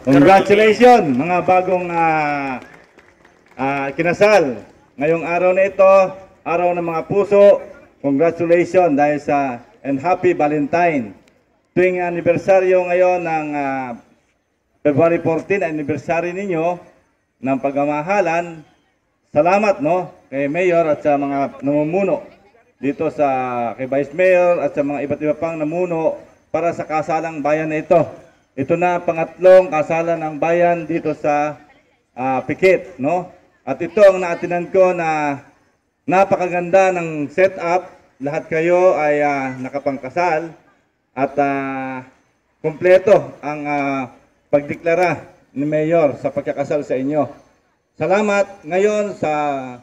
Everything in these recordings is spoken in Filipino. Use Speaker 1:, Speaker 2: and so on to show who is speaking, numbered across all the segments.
Speaker 1: Congratulations mga bagong kinasal. Ngayong araw na ito, araw ng mga puso. Congratulations dahil sa and happy Valentine. Tuwing anibersaryo ngayon ng February 14, anniversary ninyo ng pagmamahalan. Salamat kay Mayor at sa mga namumuno dito kay Vice Mayor at sa mga iba't iba pang namuno para sa kasalang bayan na ito. Ito na pangatlong kasalan ng bayan dito sa Pikit, At ito ang naatinan ko na napakaganda ng setup. Lahat kayo ay nakapangkasal at kumpleto ang pagdeklara ni Mayor sa pagkakasal sa inyo. Salamat ngayon sa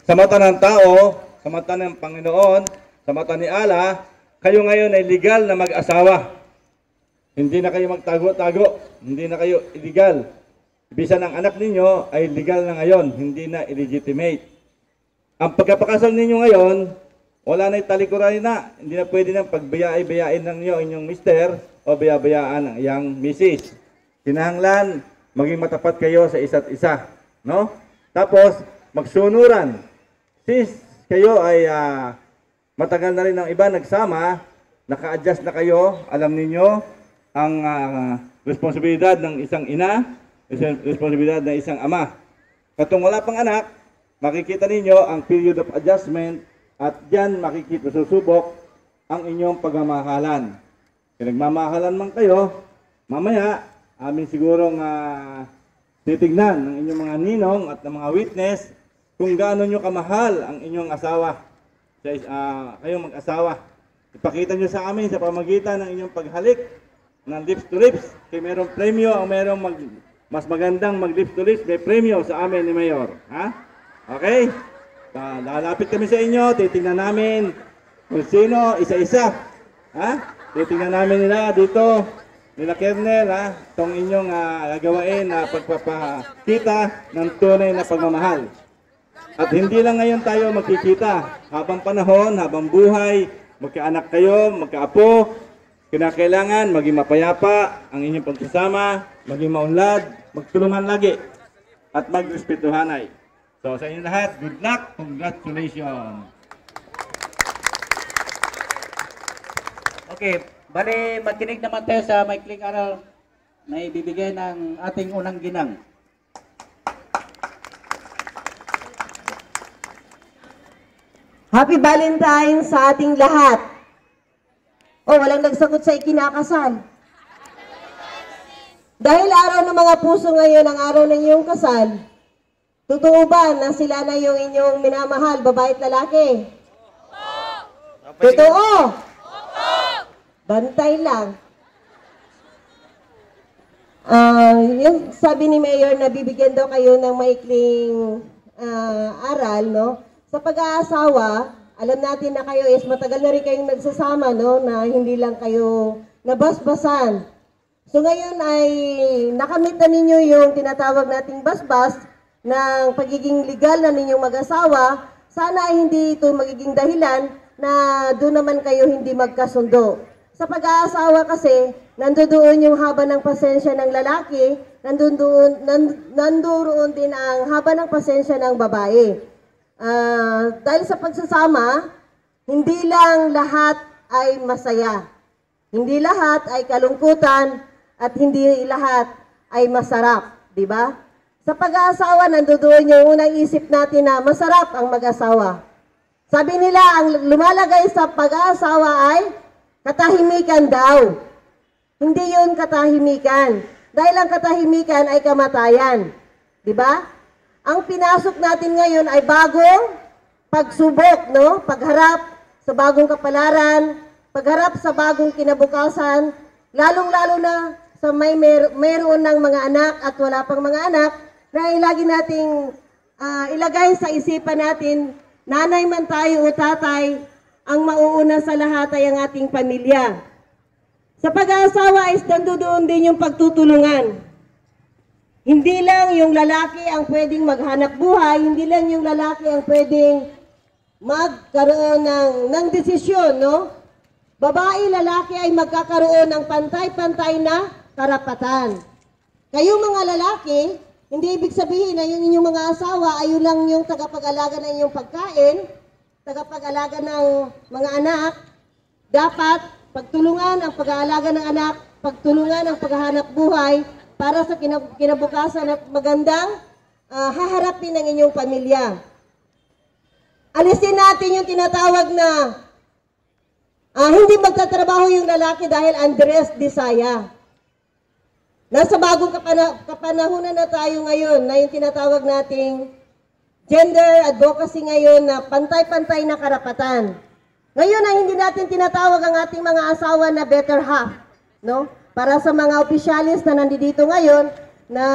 Speaker 1: mata ng tao, sa mata ng Panginoon, sa mata ni Allah, kayo ngayon ay legal na mag-asawa. Hindi na kayo magtago-tago, hindi na kayo illegal. Bisan ang anak ninyo ay legal na ngayon, hindi na illegitimate. Ang pagkapakasal ninyo ngayon, wala na talikuran na. Hindi na pwede nang pagbayai-bayain ng inyong mister o bayabayaan ng iyang misis. Kinahanglan, maging matapat kayo sa isa't isa. Tapos, magsunuran. Since kayo ay matagal na rin ng iba nagsama, naka-adjust na kayo, alam ninyo, ang responsibilidad ng isang ina, responsibilidad ng isang ama. Katong wala pang anak, makikita ninyo ang period of adjustment at diyan makikita susubok ang inyong pagmamahalan. Kung nagmamahalan man kayo, mamaya amin sigurong titignan ng inyong mga ninong at ng mga witness kung gaano nyo kamahal ang inyong asawa. Kayong mag-asawa. Ipakita nyo sa amin sa pamagitan ng inyong paghalik ng lips to lips. Kaya mayroong premyo o mayroong mas magandang mag-lips to lips, may premyo sa amin ni Mayor. Okay? Lalapit kami sa inyo, titingnan namin kung sino, isa-isa. Titingnan namin nila dito, nila Kernel, itong inyong gagawain na pagpapakita ng tunay na pagmamahal. At hindi lang ngayon tayo magkikita. Habang panahon, habang buhay, magkaanak kayo, magkaapo, kinakailangan maging mapayapa ang inyong pagsasama, maging maunlad, magtulungan lagi, at magrespetuhanay. So sa inyo lahat, good luck, congratulations!
Speaker 2: Okay, bali magkinig naman tayo sa maikling aral na ibibigay ng ating unang ginang.
Speaker 3: Happy Valentine sa ating lahat. Walang nagsagot sa ikinakasal. Dahil araw ng mga puso ngayon, ang araw ng iyong kasal, totoo ba na sila na yung inyong minamahal, babae at lalaki? Totoo? Bantay lang. Yung sabi ni Mayor na bibigyan daw kayo ng maikling aral, Sa pag-aasawa, alam natin na kayo is matagal na rin kayong nagsasama, na hindi lang kayo nabasbasan. So ngayon ay nakamit na ninyo yung tinatawag nating basbas ng pagiging legal na ninyong mag-asawa. Sana ay hindi ito magiging dahilan na doon naman kayo hindi magkasundo. Sa pag-aasawa kasi, nandoon yung haba ng pasensya ng lalaki, nandoon din ang haba ng pasensya ng babae. Dahil sa pagsasama, hindi lang lahat ay masaya. Hindi lahat ay kalungkutan at hindi lahat ay masarap, di ba? Sa pag-aasawa, nandoon yung unang isip natin na masarap ang mag-asawa. Sabi nila, ang lumalagay sa pag-aasawa ay katahimikan daw. Hindi yun katahimikan. Dahil ang katahimikan ay kamatayan. Di ba? Ang pinasok natin ngayon ay bagong pagsubok, Pagharap sa bagong kapalaran, pagharap sa bagong kinabukasan, lalong-lalo na sa mayroon ng mga anak at wala pang mga anak, na lagi nating ilagay sa isipan natin, nanay man tayo o tatay, ang mauuna sa lahat ay ang ating pamilya. Sa pag-aasawa ay nandoon din yung pagtutulungan. Hindi lang yung lalaki ang pwedeng maghanap buhay, hindi lang yung lalaki ang pwedeng magkaroon ng desisyon, Babae, lalaki ay magkakaroon ng pantay-pantay na karapatan. Kayo mga lalaki, hindi ibig sabihin na yung inyong mga asawa ay yun lang yung tagapag-alaga ng inyong pagkain, tagapag-alaga ng mga anak. Dapat pagtulungan ang pag-aalaga ng anak, pagtulungan ang paghahanap buhay para sa kinabukasan at magandang haharapin ng inyong pamilya. Alisin natin yung tinatawag na hindi magtatrabaho yung lalaki dahil Andres Desaya. Nasa bagong kapanahunan na tayo ngayon na yung tinatawag nating gender advocacy ngayon na pantay-pantay na karapatan. Ngayon ay hindi natin tinatawag ang ating mga asawa na better half, no? Para sa mga opisyalis na nandito ngayon na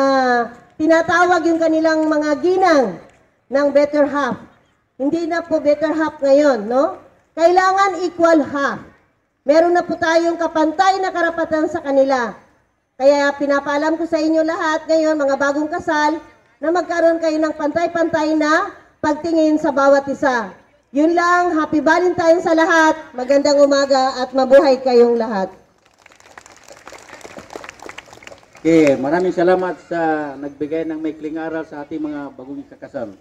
Speaker 3: tinatawag yung kanilang mga ginang ng better half. Hindi na po better half ngayon, no? Kailangan equal half. Meron na po tayong kapantay na karapatan sa kanila. Kaya pinapaalam ko sa inyo lahat ngayon, mga bagong kasal, na magkaroon kayo ng pantay-pantay na pagtingin sa bawat isa. Yun lang, happy Valentine's sa lahat, magandang umaga at mabuhay kayong lahat.
Speaker 2: Okay, maraming salamat sa nagbigay ng maikling aral sa ating mga bagong kakasal.